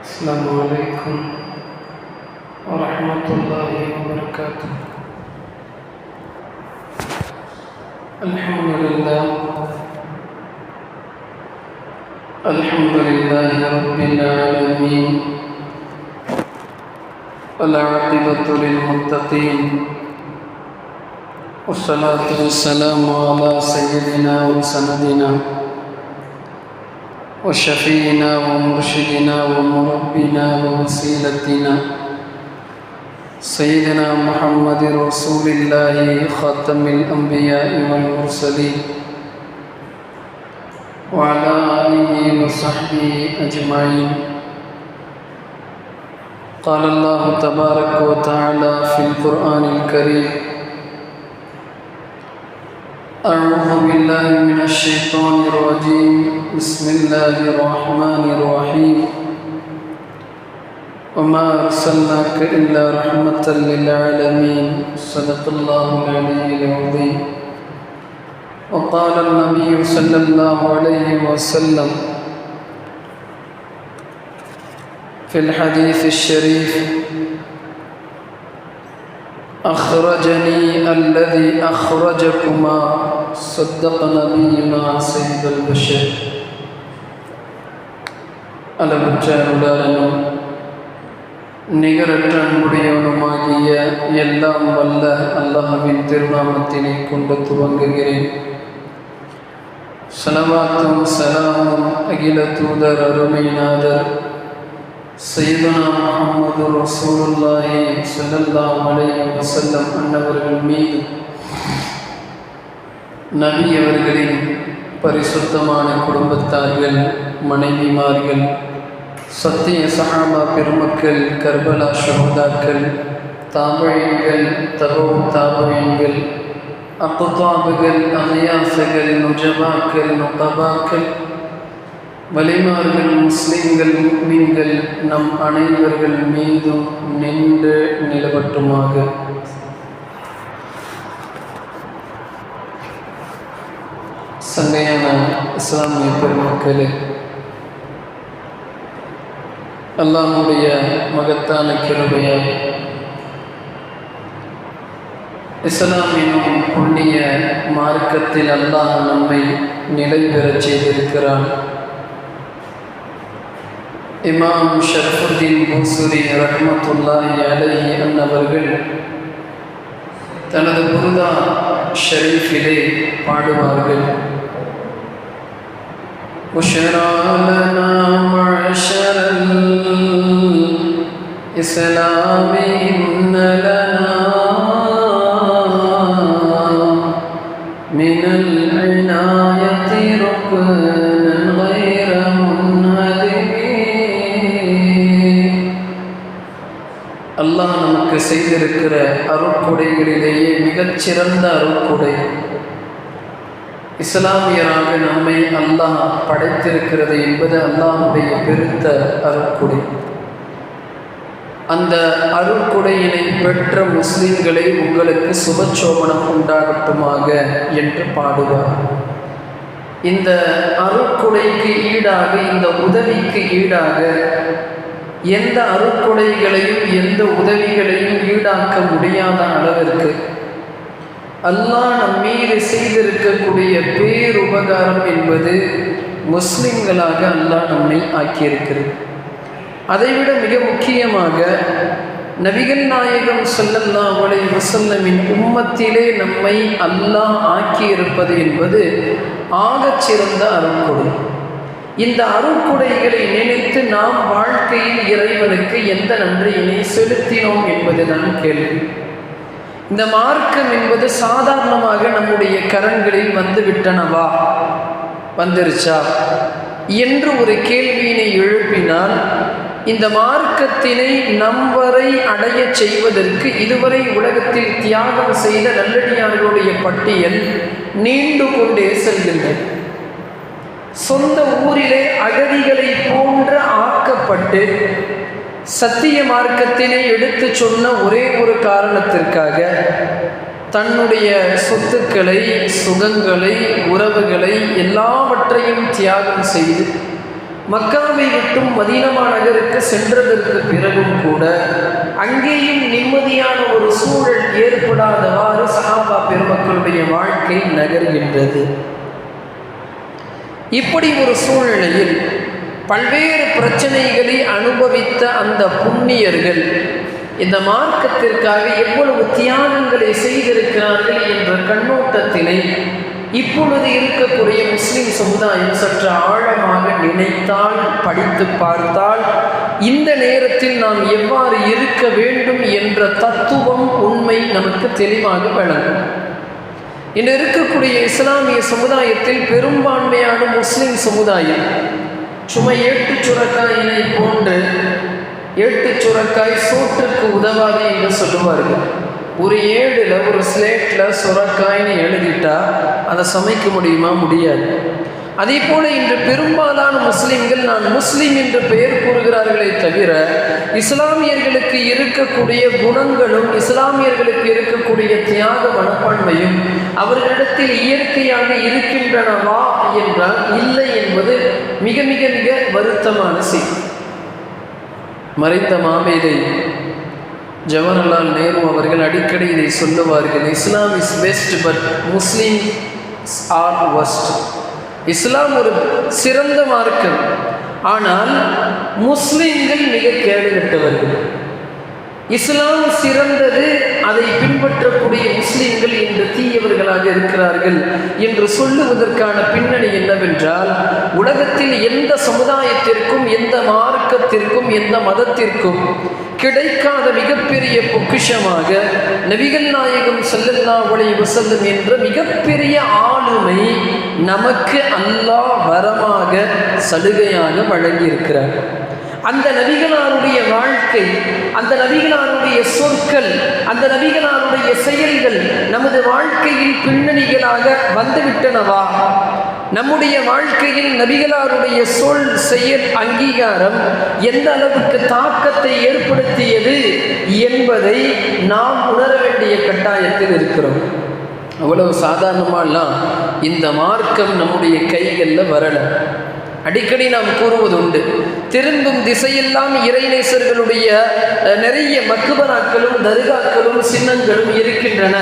السلام عليكم ورحمة الله وبركاته. الحمد لله رب العالمين، والعاقبة للمتقين، والصلاة والسلام على سيدنا وسندنا وشفينا ومرشدنا ومربنا ووسيلتنا سيدنا محمد رسول الله خاتم الأنبياء والمرسلين، وعلى آله وصحبه أجمعين. قال الله تبارك وتعالى في القرآن الكريم: أعوذ بالله من الشيطان الرجيم، بسم الله الرحمن الرحيم. وما أرسلناك إلا رحمة للعالمين، صدق الله العلي العظيم. وقال النبي صلى الله عليه وسلم في الحديث الشريف: أخرجني الذي أخرجكما، صدق نبينا سيد البشر. அளவற்ற அருளாளனும் நிகரற்ற அன்புடையவனுமாகிய எல்லாம் வல்ல அல்லாஹ்வின் திருநாமத்தினை கொண்டு துவங்குகிறேன். ஸலவாத்தும் ஸலாமும் அகில தூதர் அருமைநாதர் சையதுனா முஹம்மது ரசூலுல்லாஹி ஸல்லல்லாஹு அலைஹி வஸல்லம் அன்னவர்கள் மீது, நபி அவர்களின் பரிசுத்தமான குடும்பத்தார்கள், மனைவிமார்கள், சத்திய சஹாபா பெருமக்கள், கர்பலா ஷஹதாக்கள், தாபீன்கள், தாபீன்கள், அக்தாபுகள், அஹ்யாஸுகள், நுஜபாக்கள், நுகபாக்கள், வலிமார்கள், முஸ்லிம்கள், முஃமின்கள் நம் அனைவர்கள் மீதும் நின்று நிலவட்டுமாக. சங்கையான இஸ்லாமிய பெருமக்களே, அல்லாஹ்வுடைய மகத்தான கிருபையால் இஸ்லாம் எனும் புண்ணிய மார்க்கத்தில் அல்லாஹ் நம்மை நிலை பெறச் செய்திருக்கிறான். இமாம் ஷரஃபுத்தீன் பூசரி ரஹ்மத்துல்லாஹி அலைஹி அன்னவர்கள் தனது புர்தா ஷரீஃபிலே பாடுவார்கள்: புஷ்ரா லனா மஅஷர இஸ்லாமி இன்ன லனா மினல் இனாயத்தி ருக்னன் கைர முன்ஹதிமி. அல்லாஹ் நமக்கு செய்திருக்கிற அருட்கொடைகளிலேயே மிகச்சிறந்த அருட்கொடை இஸ்லாமியராக நம்மை அல்லாஹ் படைத்திருக்கிறது என்பது அல்லாஹ்வுடைய பெருத்த அருட்கொடை. அந்த அருட்கொடையினை பெற்ற முஸ்லிம்களை உங்களுக்கு சுபச்சோபனம் உண்டாகட்டுமாக என்று பாடுவார். இந்த அருட்கொடைக்கு ஈடாக, இந்த உதவிக்கு ஈடாக எந்த அருட்கொடைகளையும் எந்த உதவிகளையும் ஈடாக்க முடியாத அளவிற்கு அல்லாஹ் நம் மீது செய்திருக்கக்கூடிய பேருபகாரம் என்பது முஸ்லிம்களாக அல்லாஹ் நம்மை ஆக்கியிருக்கிறது. அதைவிட மிக முக்கியமாக நபிகள் நாயகம் ஸல்லல்லாஹு அலைஹி வஸல்லமின் உம்மத்திலே நம்மை அல்லாஹ் ஆக்கியிருப்பது என்பது ஆகச்சிறந்த அருட்கொடை. இந்த அருட்கொடைகளை நினைத்து நாம் வாழ்க்கையில் இறைவனுக்கு எந்த நன்றியினை செலுத்தினோம் என்பதுதான் கேள்வி. இந்த மார்க்கம் என்பது சாதாரணமாக நம்முடைய கரங்களில் வந்துவிட்டனவா, வந்துருச்சா என்று ஒரு கேள்வியினை எழுப்பினால், இந்த மார்க்கத்தினை நம்வரை அடைய செய்வதற்கு இதுவரை உலகத்தில் தியாகம் செய்த நல்லடியார்களுடைய பட்டியல் நீண்டு கொண்டே செல்கின்றது. சொந்த ஊரிலே அகதிகளை போன்று ஆக்கப்பட்டு சத்திய மார்க்கத்தினை எடுத்து சொன்ன ஒரே ஒரு காரணத்திற்காக தன்னுடைய சொத்துக்களை, சுகங்களை, உறவுகளை எல்லாவற்றையும் தியாகம் செய்து மக்காவை விட்டும் மதீனா நகருக்கு சென்றதற்கு பிறகும் கூட அங்கேயும் நிம்மதியான ஒரு சூழல் ஏற்படாதவாறு சஹாபா பெருமக்களுடைய வாழ்க்கை நகர்கின்றது. இப்படி ஒரு சூழ்நிலையில் பல்வேறு பிரச்சனைகளை அனுபவித்த அந்த புண்ணியர்கள் இந்த மார்க்கத்திற்காக எவ்வளவு தியாகங்களை செய்திருக்கிறார்கள் என்ற கண்ணோட்டத்தினை இப்பொழுது இருக்கக்கூடிய முஸ்லிம் சமுதாயம் சற்று ஆழமாக நினைத்தால், படித்து பார்த்தால், இந்த நேரத்தில் நாம் எவ்வாறு இருக்க வேண்டும் என்ற தத்துவம் உண்மை நமக்கு தெளிவாக விளங்கும். இன்று இருக்கக்கூடிய இஸ்லாமிய சமுதாயத்தில் பெரும்பான்மையான முஸ்லிம் சமுதாயம் சும்மா ஏட்டு சுரக்காயினை போன்று, ஏட்டு சுரக்காய் சோற்றுக்கு உதவாது என்று சொல்லுவார்கள். ஒரு ஏடில் ஒரு ஸ்லேட்டில் சுரக்காய்னு எழுதிட்டா அதை சமைக்க முடியுமா? முடியாது. அதே போல இன்று பெரும்பாலான முஸ்லிம்கள் நான் முஸ்லிம் என்று பெயர் கூறுகிறார்களே தவிர இஸ்லாமியர்களுக்கு இருக்கக்கூடிய குணங்களும் இஸ்லாமியர்களுக்கு இருக்கக்கூடிய தியாக மனப்பான்மையும் அவர்களிடத்தில் இயற்கையாக இருக்கின்றனவா என்றால் இல்லை என்பது மிக மிக மிக வருத்தமான செய்தி. மறைந்த மாமேதை ஜவஹர்லால் நேரு அவர்கள் அடிக்கடி இதை சொல்லுவார்கள். Islam is best but Muslims are worst. இஸ்லாம் ஒரு சிறந்த மார்க்கம், ஆனால் முஸ்லிம்கள் மிக கேடுகட்டவர்கள். இஸ்லாம் சிறந்தது, அதை பின்பற்றக்கூடிய முஸ்லிம்கள் இன்று தீயவர்களாக இருக்கிறார்கள் என்று சொல்லுவதற்கான பின்னணி என்னவென்றால், உலகத்தில் எந்த சமுதாயத்திற்கும் எந்த மார்க்கத்திற்கும் எந்த மதத்திற்கும் கிடைக்காத மிகப்பெரிய பொக்கிஷமாக நபிகள் நாயகம் ஸல்லல்லாஹு அலைஹி வஸல்லம் என்ற மிகப்பெரிய ஆளுமை நமக்கு அல்லாஹ் வரமாக சலுகையாக வழங்கியிருக்கிறார். அந்த நபிகளாருடைய வாழ்க்கை, அந்த நபிகளாருடைய சொற்கள், அந்த நபிகளாருடைய செயல்கள் நமது வாழ்க்கையில் பின்னணிகளாக வந்துவிட்டனவா? நம்முடைய வாழ்க்கையில் நபிகளாருடைய சொல், செயல், அங்கீகாரம் எந்த அளவுக்கு தாக்கத்தை ஏற்படுத்தியது என்பதை நாம் உணர வேண்டிய கட்டாயத்தில் இருக்கிறோம். அவ்வளவு சாதாரணமாலாம் இந்த மார்க்கம் நம்முடைய கைகளில் வரலை. அடிக்கடி நாம் கூறுவது உண்டு, திரும்பும் திசையெல்லாம் இறைநேசர்களுடைய நிறைய மக்பராக்களும் தர்காக்களும் சின்னங்களும் இருக்கின்றன.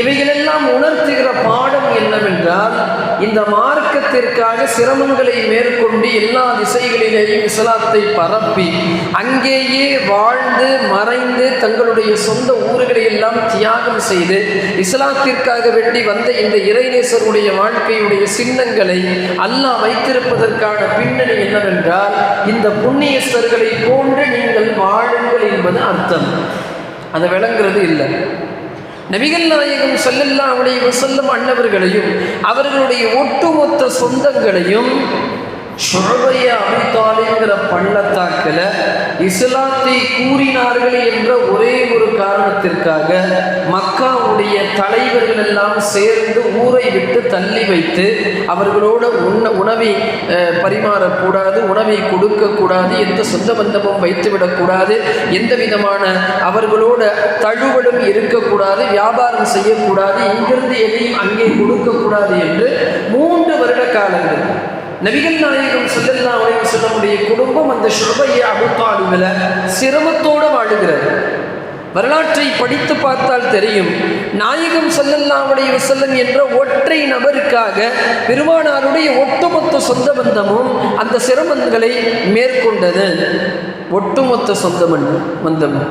இவைகளெல்லாம் உணர்த்துகிற பாடம் என்னவென்றால், இந்த மார்க்கத்திற்காக சிரமங்களை மேற்கொண்டு எல்லா திசைகளிலேயும் இஸ்லாத்தை பரப்பி அங்கேயே வாழ்ந்து மறைந்து தங்களுடைய சொந்த ஊர்களை எல்லாம் தியாகம் செய்து இஸ்லாத்திற்காக வேண்டி வந்த இந்த இறைநேசருடைய வாழ்க்கையுடைய சின்னங்களை அல்லாஹ் வைத்திருப்பதற்கான பின்னணி என்னவென்றால், இந்த புண்ணியஸ்தர்களை போன்று நீங்கள் வாழுங்கள் என்பது அர்த்தம். அதை விளங்குறது இல்லை. நபிகள் நாயகம் ஸல்லல்லாஹு அலைஹி வஸல்லம் அன்னவர்களையும் அவர்களுடைய ஒட்டுமொத்த சொந்தங்களையும் ஷுஅபைய அபூ தாலிப்ங்கிற பள்ளத்தாக்கில் இஸ்லாத்தை கூறினார்கள் என்ற ஒரே ஒரு காரணத்திற்காக மக்காவுடைய தலைவர்கள் எல்லாம் சேர்ந்து ஊரை விட்டு தள்ளி வைத்து அவர்களோடு உணவை பரிமாறக்கூடாது, உணவை கொடுக்கக்கூடாது, எந்த சொந்த பந்தமும் வைத்துவிடக்கூடாது, எந்த விதமான அவர்களோட தழுவலும் இருக்கக்கூடாது, வியாபாரம் செய்யக்கூடாது, இங்கிருந்து எதையும் அங்கே கொடுக்கக்கூடாது என்று 3 வருட காலங்கள் நபிகள் நாயகம் ஸல்லல்லாஹு அலைஹி வஸல்லமுடைய குடும்பம் அந்த ஷுஅபைய அபூ தாலிபில் சிரமத்தோடு வாழுகிறது. வரலாற்றை படித்து பார்த்தால் தெரியும், நாயகம் ஸல்லல்லாஹு அலைஹி வஸல்லம் என்ற ஒற்றை நபருக்காக பெருமானாருடைய ஒட்டுமொத்த சொந்த பந்தமும் அந்த சிரமங்களை மேற்கொண்டது. ஒட்டுமொத்த சொந்த பந்தமும்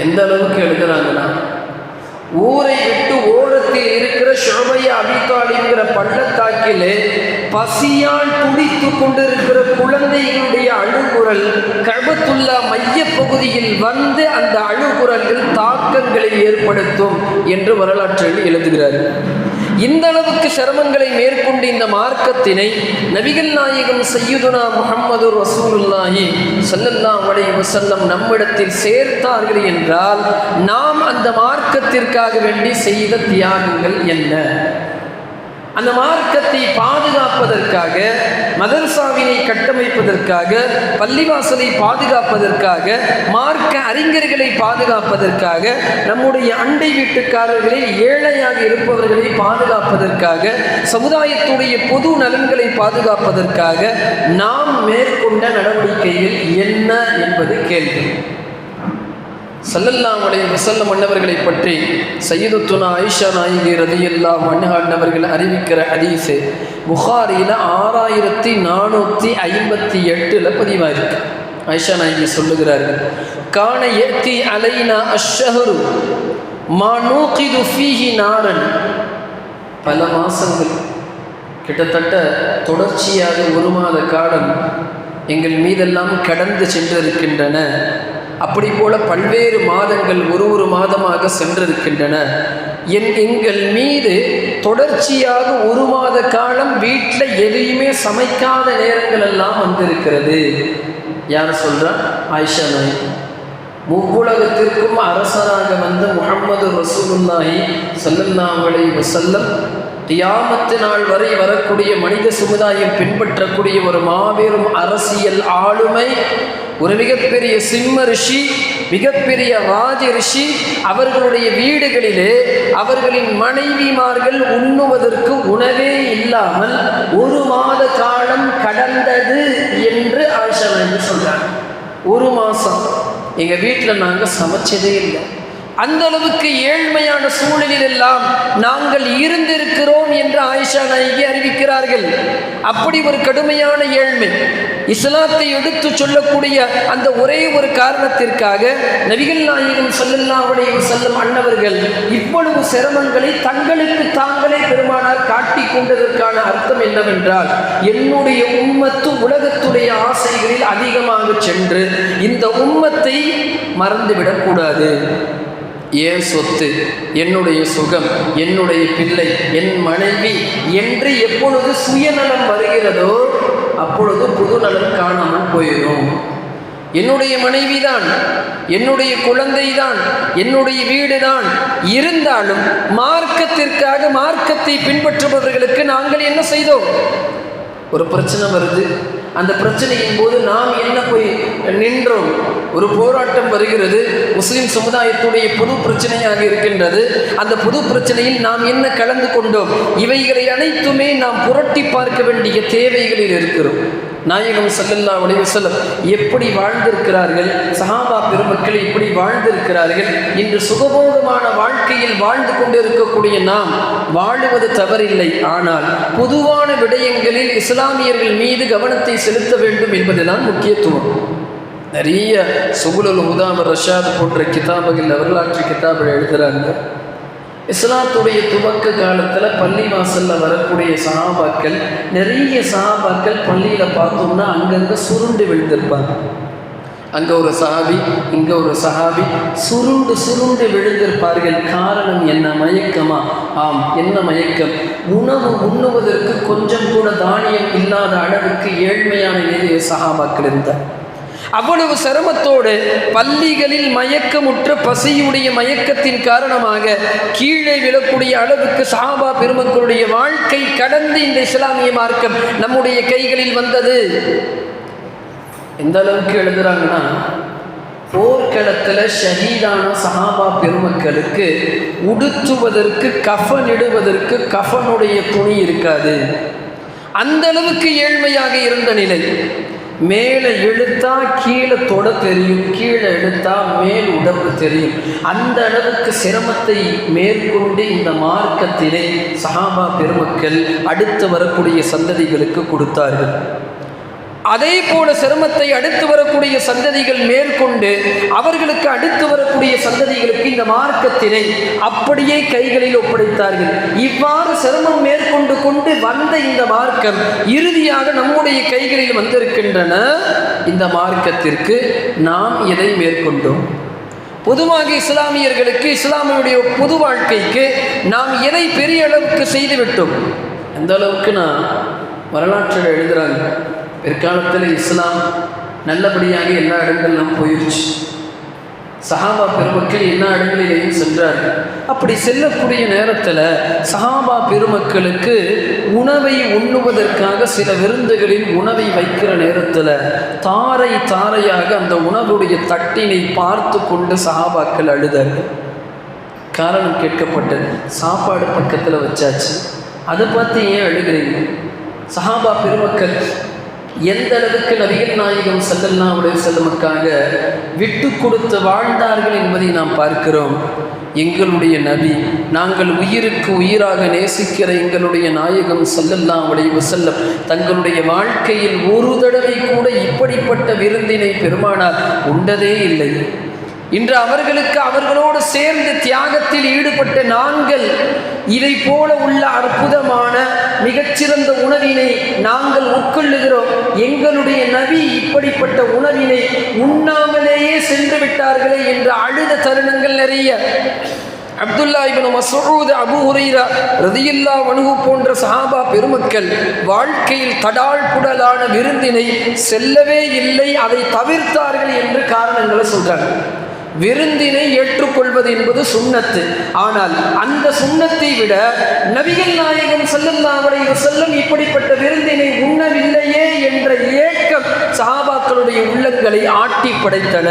எந்த அளவுக்கு எழுதுறாங்கன்னா, ஊரை விட்டு ஓரத்தில் இருக்கிற ஷுஅபைய அபூ தாலிப்ங்கிற பள்ளத்தாக்கிலே பசியால் துடித்து கொண்டிருக்கிற குழந்தைகளுடைய அழுகுரல் கஅபத்துல்லா மைய பகுதியில் வந்து அந்த அழுகுரல்கள் தாக்கங்களை ஏற்படுத்தும் என்று வரலாற்றில் எழுதுகிறார்கள். இந்த அளவுக்கு சிரமங்களை மேற்கொண்டு இந்த மார்க்கத்தினை நபிகள் நாயகம் சய்யிதுனா முஹம்மது ரசூலுல்லாஹி ஸல்லல்லாஹு அலைஹி வஸல்லம் நம்மிடத்தில் சேர்த்தார்கள் என்றால், நாம் அந்த மார்க்கத்திற்காக வேண்டி செய்த தியாகங்கள் என்ன? அந்த மார்க்கத்தை பாதுகாப்பதற்காக, மதரசாவினை கட்டமைப்பதற்காக, பள்ளிவாசலை பாதுகாப்பதற்காக, மார்க்க அறிஞர்களை பாதுகாப்பதற்காக, நம்முடைய அண்டை வீட்டுக்காரர்களை, ஏழையாக இருப்பவர்களை பாதுகாப்பதற்காக, சமுதாயத்துடைய பொது நலன்களை பாதுகாப்பதற்காக நாம் மேற்கொண்ட நடவடிக்கைகள் என்ன என்பது கேள்வி. ஸல்லல்லாஹு அலைஹி வஸல்லம் அன்னவர்களை பற்றி சய்யிதத்துனா ஆயிஷா நாயகி ரலியல்லாஹு அன்ஹா அன்னவர்கள் அறிவிக்கிற ஹதீஸ் புகாரியில் 6458 பதிவாயிருக்கு. ஆயிஷா நாயகி சொல்லுகிறார்கள், கான யத்தி அலைனா அஷ்ஷஹரு மா நூகிது ஃபீஹி நாரன். பல மாதங்கள், கிட்டத்தட்ட தொடர்ச்சியாக 1 மாத காலம் எங்கள் மீதெல்லாம் கடந்து சென்றிருக்கின்றன. அப்படி போல பல்வேறு மாதங்கள் ஒரு மாதமாக சென்றிருக்கின்றன. எங்கள் மீது தொடர்ச்சியாக 1 மாத காலம் வீட்டில் எதையுமே சமைக்காத நேரங்கள் எல்லாம் வந்திருக்கிறது. யார் சொல்றா? ஆயிஷா நாயகி. முவ்வுலகத்திற்கும் அரசராக வந்த முஹம்மது ரசூலுல்லாஹி ஸல்லல்லாஹு அலைஹி வஸல்லம் கியாமத்து நாள் வரை வரக்கூடிய மனித சமுதாயம் பின்பற்றக்கூடிய ஒரு மாபெரும் அரசியல் ஆளுமை, ஒரு மிகப்பெரிய சிம்ம ரிஷி, மிகப்பெரிய ராஜ ரிஷி, அவர்களுடைய வீடுகளிலே அவர்களின் மனைவிமார்கள் உண்ணுவதற்கு உணவே இல்லாமல் 1 மாத காலம் கடந்தது என்று ஆயிஷா நாயகி சொல்றாங்க. 1 மாதம் எங்கள் வீட்டில் நாங்கள் சமைச்சதே இல்லை. அந்த அளவுக்கு ஏழ்மையான சூழலில் எல்லாம் நாங்கள் இருந்திருக்கிறோம் என்று ஆயிஷா நாயகி அறிவிக்கிறார்கள். அப்படி ஒரு கடுமையான ஏழ்மை. இஸ்லாத்தை எடுத்து சொல்லக்கூடிய அந்த ஒரே ஒரு காரணத்திற்காக நபிகள் நாயகம் ஸல்லல்லாஹு அலைஹி வஸல்லம் அன்னவர்கள் இவ்வளவு சிரமங்களை தங்களுக்கு தாங்களே பெருமானார் காட்டிக் கொண்டதற்கான அர்த்தம் என்னவென்றால், என்னுடைய உம்மத்து உலகத்துடைய ஆசைகளில் அதிகமாக சென்று இந்த உம்மத்தை மறந்துவிடக்கூடாது. ஏன் சொத்து, என்னுடைய சுகம், என்னுடைய பிள்ளை, என் மனைவி என்று எப்பொழுது சுயநலம் வருகிறதோ அப்பொழுது பொது நலம் காணாமல் போயிடும். என்னுடைய மனைவி தான், என்னுடைய குழந்தை தான், என்னுடைய வீடு தான் இருந்தாலும் மார்க்கத்திற்காக, மார்க்கத்தை பின்பற்றுபவர்களுக்கு நாங்கள் என்ன செய்தோம்? ஒரு பிரச்சனை வருது, அந்த பிரச்சனையின் போது நாம் என்ன போய் நின்றோம்? ஒரு போராட்டம் வருகிறது, முஸ்லிம் சமுதாயத்துடைய பொது பிரச்சனையாக இருக்கின்றது. அந்த பொது பிரச்சனையில் நாம் என்ன கலந்து கொண்டோம்? இவைகளை அனைத்துமே நாம் புரட்டி பார்க்க வேண்டிய தேவைகளில் இருக்கிறோம். நாயகம் ஸல்லல்லாஹு அலைஹி வஸல்லம் எப்படி வாழ்ந்திருக்கிறார்கள், சஹாபா பெருமக்கள் எப்படி வாழ்ந்திருக்கிறார்கள். இன்று சுகபோகமான வாழ்க்கையில் வாழ்ந்து கொண்டிருக்கக்கூடிய நாம் வாழுவது தவறில்லை. ஆனால் பொதுவான விடயங்களில் இஸ்லாமியர்கள் மீது கவனத்தை செலுத்த வேண்டும் என்பதுதான் முக்கியத்துவம். நிறைய சுகுலுல் ஹுதாம் ரஷாத் போன்ற கிதாபுகள், வரலாற்று கிதாபுகள் எழுதுகிறாங்க. இஸ்லாத்துடைய துவக்க காலத்தில் பள்ளி வாசலில் வரக்கூடிய சஹாபாக்கள், நிறைய சஹாபாக்கள் பள்ளியில் பார்த்தோம்னா அங்கங்கே சுருண்டு விழுந்திருப்பாங்க. அங்கே ஒரு சஹாபி, இங்கே ஒரு சஹாபி சுருண்டு சுருண்டு விழுந்திருப்பார்கள். காரணம் என்ன? மயக்கமா? ஆம், என்ன மயக்கம்? உணவு உண்ணுவதற்கு கொஞ்சம் கூட தானியம் இல்லாத அளவுக்கு ஏழ்மையான நிலைய சஹாபாக்கள் இருந்தார். அவ்வளவு சிரமத்தோடு பள்ளிகளில் மயக்கமுற்ற பசியுடைய மயக்கத்தின் காரணமாக கீழே விழக்கூடிய அளவுக்கு சஹாபா பெருமக்களுடைய வாழ்க்கை கடந்து இந்த இஸ்லாமிய மார்க்கம் நம்முடைய கைகளில் வந்தது. எந்த அளவுக்கு எழுதுறாங்கன்னா, போர்க்களத்தில் ஷஹீதான சஹாபா பெருமக்களுக்கு உடுத்துவதற்கு, கஃனிடுவதற்கு கஃனுடைய துணி இருக்காது. அந்த அளவுக்கு ஏழ்மையாக இருந்த நிலை. மேலே இழுத்தா கீழே தொட தெரியும், கீழே இழுத்தா மேல் உடம்பு தெரியும். அந்த அளவுக்கு சிரமத்தை மேற்கொண்டு இந்த மார்க்கத்திலே சஹாபா பெருமக்கள் அடுத்து வரக்கூடிய சந்ததிகளுக்கு கொடுத்தார்கள். அதே போல சிரமத்தை அடுத்து வரக்கூடிய சந்ததிகள் மேற்கொண்டு அவர்களுக்கு அடுத்து வரக்கூடிய சந்ததிகளுக்கு இந்த மார்க்கத்தினை அப்படியே கைகளில் ஒப்படைத்தார்கள். இவ்வாறு சிரமம் மேற்கொண்டு கொண்டு வந்த இந்த மார்க்கம் இறுதியாக நம்முடைய கைகளில் வந்திருக்கின்றன. இந்த மார்க்கத்திற்கு நாம் எதை மேற்கொண்டோம்? பொதுவாக இஸ்லாமியர்களுக்கு, இஸ்லாமியுடைய பொது வாழ்க்கைக்கு நாம் எதை பெரிய அளவுக்கு செய்துவிட்டோம்? எந்த அளவுக்கு நான் வரலாற்றில் எழுதுகிறாங்க, பிற்காலத்தில் இஸ்லாம் நல்லபடியாக எல்லா இடங்கள்லாம் போயிடுச்சு. சஹாபா பெருமக்கள் எல்லா இடங்களிலேயும் சென்றார்கள். அப்படி செல்லக்கூடிய நேரத்தில் சஹாபா பெருமக்களுக்கு உணவை உண்ணுவதற்காக சில விருந்துகளில் உணவை வைக்கிற நேரத்தில் தாரை தாரையாக அந்த உணவுடைய தட்டினை பார்த்து கொண்டு சஹாபாக்கள் அழுதார்கள். காரணம் கேட்கப்பட்டது. சாப்பாடு பக்கத்தில் வச்சாச்சு, அதை பார்த்து ஏன் அழுகிறீங்க? சஹாபா பெருமக்கள் எந்த அளவுக்கு நபிகள் நாயகம் ஸல்லல்லாஹு அலைஹி வஸல்லமுக்காக விட்டு கொடுத்து வாழ்ந்தார்கள் என்பதை நாம் பார்க்கிறோம். எங்களுடைய நபி, நாங்கள் உயிருக்கு உயிராக நேசிக்கிற எங்களுடைய நாயகம் ஸல்லல்லாஹு அலைஹி வஸல்லம் தங்களுடைய வாழ்க்கையில் ஒரு தடவை கூட இப்படிப்பட்ட விருந்தினை பெருமானார் உண்டதே இல்லை. இன்று அவர்களோடு சேர்ந்து தியாகத்தில் ஈடுபட்ட நாங்கள் இதை போல உள்ள அற்புதமான மிகச்சிறந்த உணவினை நாங்கள் உட்கொள்ளுகிறோம். எங்களுடைய நபி இப்படிப்பட்ட உணவினை உண்ணாமலேயே சென்று விட்டார்களே என்று அழுத தருணங்கள் நிறைய. அப்துல்லா இப்னு மஸ்ஊத், அபூ ஹுரைரா ரலியல்லாஹு அன்ஹு போன்ற சஹாபா பெருமக்கள் வாழ்க்கையில் தடால் புடலான விருந்தினை செல்லவே இல்லை, அதை தவிர்த்தார்கள் என்று காரணங்களை சொல்றாங்க. விருந்தினை ஏற்றுக்கொள்வது என்பது சுன்னத்து. ஆனால் அந்த சுன்னத்தை விட நபிகள் நாயகம் ஸல்லல்லாஹு அலைஹி வஸல்லம் இப்படிப்பட்ட விருந்தினை உண்ணவில்லையே என்ற ஏக்கம் சஹாபாக்களுடைய உள்ளங்களை ஆட்டி படைத்தன.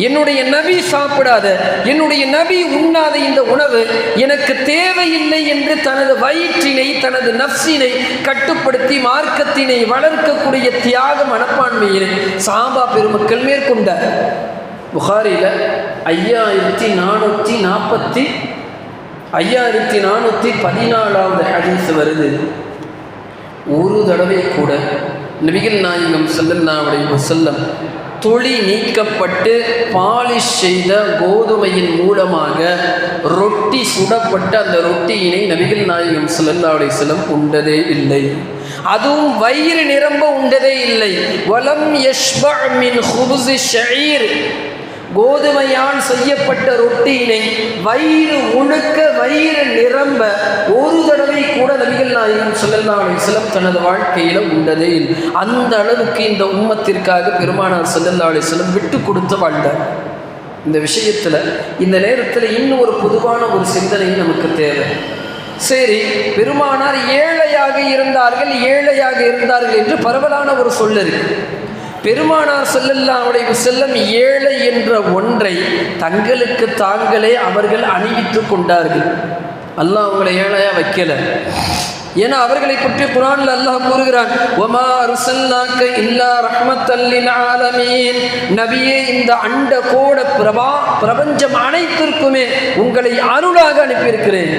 என்னுடைய நபி சாப்பிடாத, என்னுடைய நபி உண்ணாத இந்த உணவு எனக்கு தேவையில்லை என்று தனது வயிற்றினை, தனது நஃப்ஸினை கட்டுப்படுத்தி மார்க்கத்தினை வளர்க்கக்கூடிய தியாக மனப்பான்மையினை சஹாபா பெருமக்கள் மேற்கொண்டார். புகாரியில் 5414வது ஹதீஸ் வருது. ஒரு தடவை கூட நபிகள் நாயகம் ஸல்லல்லாஹு அலைஹி வஸல்லம் தொளி நீக்கப்பட்டு பாலிஷ் செய்த கோதுமையின் மூலமாக ரொட்டி சுடப்பட்ட அந்த ரொட்டியினை நபிகள் நாயகம் ஸல்லல்லாஹு அலைஹி வஸல்லம் உண்டதே இல்லை. அதுவும் வயிறு நிரம்ப உண்டதே இல்லை. வலம் யஷ்பஅ மின் ஹுப்ஸி ஷஈர், கோதுமையால் செய்யப்பட்ட ரொட்டியினை வயிறு முழுக்க வயிறு நிரம்ப ஒரு தடவை கூட நபிகள் நாயகம் ஸல்லல்லாஹு அலைஹி வஸல்லம் தனது வாழ்க்கையில் உண்டதே இல்லை. அந்த அளவுக்கு இந்த உம்மத்திற்காக பெருமானார் ஸல்லல்லாஹு அலைஹி வஸல்லம் விட்டு கொடுத்து வாழ்ந்தார். இந்த விஷயத்தில் இந்த நேரத்தில் இன்னும் ஒரு பொதுவான ஒரு சிந்தனை நமக்கு தேவை. சரி, பெருமானார் ஏழையாக இருந்தார்கள் என்று பரவலான ஒரு சொல் இருக்கு. பெருமானார் ஸல்லல்லாஹு அலைஹி வஸல்லம் ஏழை என்ற ஒன்றை தங்களுக்கு தாங்களே அவர்கள் அணிவித்து கொண்டார்கள். அல்லாஹ் அவங்களை ஏழையா வைக்கல. ஏன்னா அவர்களை பற்றி குர்ஆன்ல அல்லாஹ் கூறுகிறான், வமா அர்ஸல்னாக இல்லா ரஹ்மத்தல் லில் ஆலமீன், நபியே இந்த அண்ட கோட பிரபஞ்சம் அனைத்திற்குமே உங்களை அருளாக அனுப்பியிருக்கிறேன்.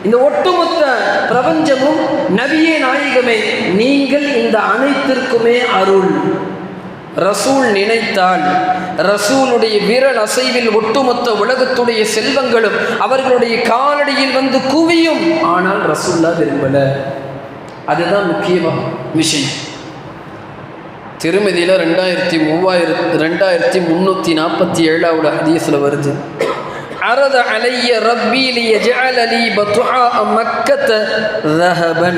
இந்த ஒட்டுமொத்த பிரபஞ்சமும் நபியே நாயகமே, நீங்கள் இந்த அனைத்திற்குமே அருள். ரசூல் நினைத்தால் ரசூலுடைய விரல் அசைவில் ஒட்டுமொத்த உலகத்துடைய செல்வங்களும் அவர்களுடைய காலடியில் வந்து குவியும். ஆனால் ரசூல்லா விரும்பல. அதுதான் முக்கியமான விஷயம். திருமதியில் 2347வது ஹதீஸில் வருது, அரத அலைய ரப்பி லியஜஅல லி பத்ஹா மக்கத ذهبا.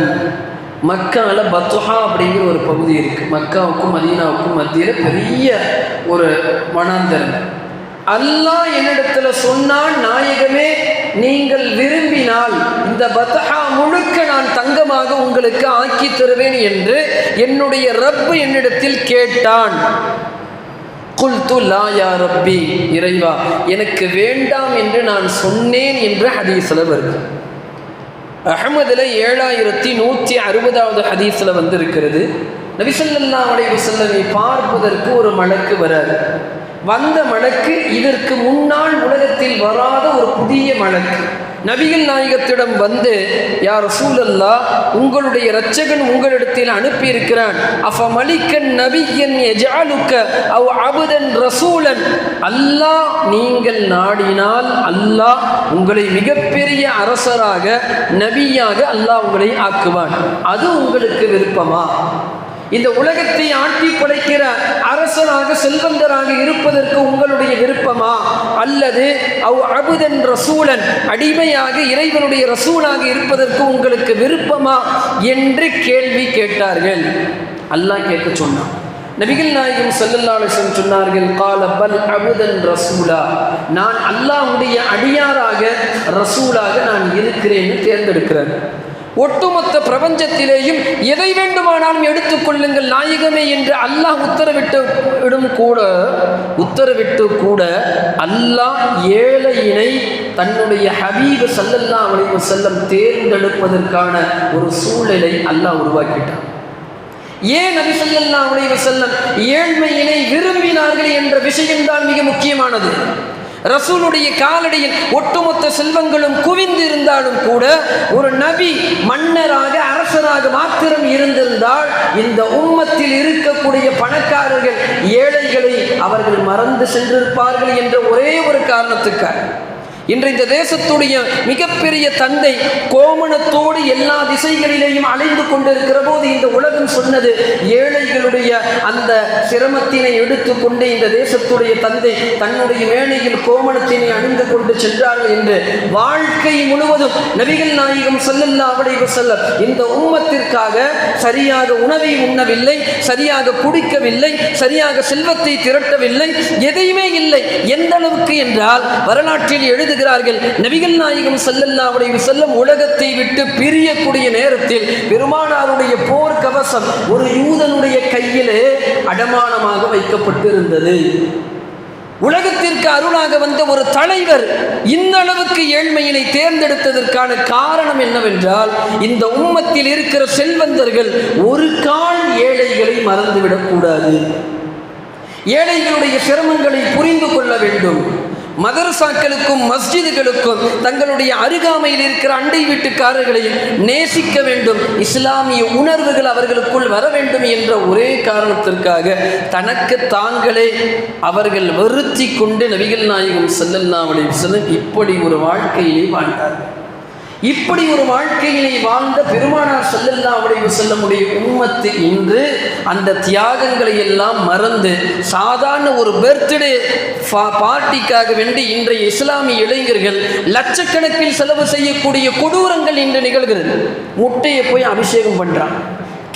மக்கால பத்ஹா அப்படிங்கிற ஒரு பகுதி இருக்குது. மக்காவுக்கும் மதீனாவுக்கும் மத்தியில் பெரிய ஒரு வனாந்தரம். அல்லாஹ் என்னிடத்துல சொன்னான், நாயகமே நீங்கள் விரும்பினால் இந்த பத்ஹா முழுக்க நான் தங்கமாக உங்களுக்கு ஆக்கி தருவேன் என்று என்னுடைய ரப்பு என்னிடத்தில் கேட்டான். குல்து லா யா ரப்பி, இறைவா எனக்கு வேண்டாம் என்று நான் சொன்னேன் என்று ஹதீஸில் வருது. அஹ்மதில் 7160வது ஹதீஸில் வந்திருக்கிறது. நபி ஸல்லல்லாஹு அலைஹி வஸல்லம் பார்ப்பதற்கு ஒரு மலக்கு வராது. வந்த மலக்கு இதற்கு முன்னால் உலகத்தில் வராத ஒரு புதிய மலக்கு. நபிகள் நாயகத்திடம் வந்து, யா ரசூலல்லாஹ், உங்களுடைய இரட்சகன் உங்களிடத்தில் அனுப்பியிருக்கிறான். அஃப மலிக்கன் நபியன் யஜஅலுக அவ் அபதன் ரசூலன், அல்லாஹ் நீங்கள் நாடினால் அல்லாஹ் உங்களை மிகப்பெரிய அரசராக நபியாக அல்லாஹ் உங்களை ஆக்குவான். அது உங்களுக்கு விருப்பமா? இந்த உலகத்தை ஆட்டி படைக்கிற அரசராக செல்வந்தராக இருப்பதற்கு உங்களுடைய விருப்பமா? அல்லது அவ் அபுதன் ரசூலன், அடிமையாக இறைவனுடைய ரசூலாக இருப்பதற்கு உங்களுக்கு விருப்பமா என்று கேள்வி கேட்டார்கள். அல்லாஹ் கேட்க சொன்னான். நபிகள் நாயகம் ஸல்லல்லாஹு அலைஹி வஸல்லம் சொன்னார்கள், கால பல் அபுதன் ரசூலா, நான் அல்லாஹ்வுடைய அடியாராக ரசூலாக நான் இருக்கிறேன்னு தேர்ந்தெடுக்கிறேன். ஒட்டுமொத்த பிரபஞ்சத்திலேயும் எதை வேண்டுமானாலும் எடுத்துக்கொள்ளுங்கள் நாயகமே என்று அல்லாஹ் உத்தரவிட்டு கூட அல்லாஹ் ஏழையினை தன்னுடைய ஹபீப் ஸல்லல்லாஹு அலைஹி வஸல்லம் தேர்ந்தெடுப்பதற்கான ஒரு சூழலை அல்லாஹ் உருவாக்கிட்டான். ஏன் நபி ஸல்லல்லாஹு அலைஹி வஸல்லம் ஏழ்மையினை விரும்பினார்கள் என்ற விஷயம்தான் மிக முக்கியமானது. ரசூலுடைய காலடியில் ஒட்டுமொத்த செல்வங்களும் குவிந்து இருந்தாலும் கூட ஒரு நபி மன்னராக அரசராக மாத்திரம் இருந்திருந்தால் இந்த உம்மத்தில் இருக்கக்கூடிய பணக்காரர்கள் ஏழைகளை அவர்கள் மறந்து சென்றிருப்பார்கள் என்ற ஒரே ஒரு காரணத்துக்காக இன்று இந்த தேசத்துடைய மிகப்பெரிய தந்தை கோமணத்தோடு எல்லா திசைகளிலேயும் அலைந்து கொண்டிருக்கிற போது இந்த உலகம் சொன்னது, ஏழைகளுடைய அந்த சிரமத்தினை எடுத்துக்கொண்டு இந்த தேசத்துடைய தந்தை தன்னுடைய மேனையில் கோமணத்தினை அணிந்து கொண்டு சென்றார்கள் என்று. வாழ்க்கை முழுவதும் நபிகள் நாயகம் ஸல்லல்லாஹு அலைஹி வஸல்லம் இந்த உம்மத்திற்காக சரியாக உணவை உண்ணவில்லை, சரியாக குடிக்கவில்லை, சரியாக செல்வத்தை திரட்டவில்லை, எதையுமே இல்லை. எந்த அளவுக்கு என்றால் வரலாற்றில் எழுதுகிறார்கள், நபிகள் நாயகம் ஸல்லல்லாஹு அலைஹி வஸல்லம் உலகத்தை விட்டு பிரியக்கூடிய நேரத்தில் பெருமானாருடைய போர் கவசம் ஒரு யூதனுடைய கையிலே அடமானமாக வைக்கப்பட்டிருந்தது. உலகத்திற்கு அருளாக வந்த ஒரு தலைவர் இந்த அளவுக்கு ஏழ்மையினை தேர்ந்தெடுத்ததற்கான காரணம் என்னவென்றால், இந்த உம்மத்தில் இருக்கிற செல்வந்தர்கள் ஒரு கால் ஏழைகளை மறந்துவிடக்கூடாது, ஏழைகளுடைய சிரமங்களை புரிந்து கொள்ள வேண்டும். மதரசாக்களுக்கும் மஸ்ஜிதுகளுக்கும் தங்களுடைய அருகாமையில் இருக்கிற அண்டை வீட்டுக்காரர்களையும் நேசிக்க வேண்டும், இஸ்லாமிய உணர்வுகள் அவர்களுக்குள் வர வேண்டும் என்ற ஒரே காரணத்திற்காக தனக்கு தாங்களே அவர்கள் வருத்தி கொண்டு நபிகள் நாயகம் ஸல்லல்லாஹு அலைஹி வஸல்லம் இப்படி ஒரு வாழ்க்கையிலே வாழ்ந்தார்கள். இப்படி ஒரு வாழ்க்கையினை வாழ்ந்த பெருமானார் ஸல்லல்லாஹு அலைஹி வஸல்லமுடைய உம்மத்து இன்று அந்த தியாகங்களை எல்லாம் மறந்து சாதாரண ஒரு பர்த்டே பார்ட்டிக்காக வேண்டி இன்றைய இஸ்லாமிய இளைஞர்கள் லட்சக்கணக்கில் செலவு செய்யக்கூடிய கொடூரங்கள் இன்று நிகழ்கிறது. முட்டையை போய் அபிஷேகம் பண்ணுறான்,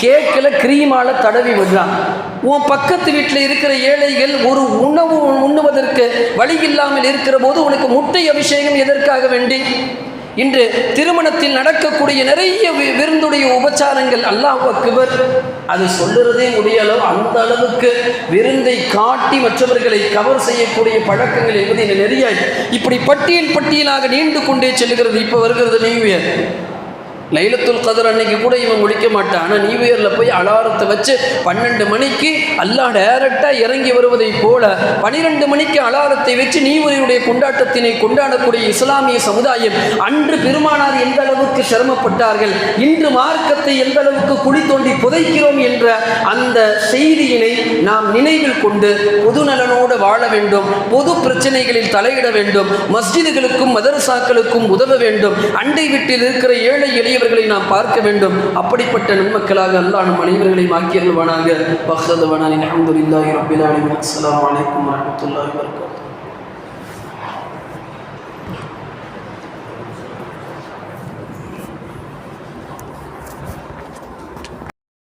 கேக்கில் கிரீமால தடவி விடுறான். உன் பக்கத்து வீட்டில் இருக்கிற ஏழைகள் ஒரு உணவு உண்ணுவதற்கு வழி இல்லாமல் இருக்கிற போது உனக்கு முட்டை அபிஷேகம் எதற்காக வேண்டி? இன்று திருமணத்தில் நடக்கக்கூடிய நிறைய விருந்துடைய உபச்சாரங்கள், அல்லாஹ் அக்பர், அது சொல்லுறதே முடியளவு அந்த அளவுக்கு விருந்தை காட்டி மற்றவர்களை கவர் செய்யக்கூடிய பழக்கங்கள் என்பது இந்த நிறைய இப்படி பட்டியலாக நீண்டு கொண்டே செல்கிறது. இப்போ வருகிறது நியூ இயர், லைலத்துல் கதர் அன்னைக்கு கூட இவன் முடிக்க மாட்டான். ஆனால் நியூ இயரில் போய் அலாரத்தை வச்சு 12 மணிக்கு அல்லாஹ் டைரக்டாக இறங்கி வருவதை போல 12 மணிக்கு அலாரத்தை வச்சு நியூ இயருடைய கொண்டாட்டத்தினை கொண்டாடக்கூடிய இஸ்லாமிய சமுதாயம் அன்று பெருமானார் எந்த அளவுக்கு சிரமப்பட்டார்கள், இன்று மார்க்கத்தை எந்த அளவுக்கு குழி தோண்டி புதைக்கிறோம் என்ற அந்த செய்தியினை நாம் நினைவில் கொண்டு பொது நலனோடு வாழ வேண்டும், பொது பிரச்சனைகளில் தலையிட வேண்டும், மஸ்ஜிதுகளுக்கும் மதரசாக்களுக்கும் உதவ வேண்டும், அண்டை வீட்டில் இருக்கிற ஏழை எளியவர்களை நாம் பார்க்க வேண்டும். அப்படிப்பட்ட நன்மக்களாக அல்லாஹ் நம் அனைவர்களையும் ஆக்கியருள்வானாக. வஹ்ரதவானா அல்ஹம்துலில்லாஹி ரப்பில் ஆலமீன். அஸ்ஸலாமு அலைக்கும் வரஹ்மத்துல்லாஹி வபரகாத்துஹு.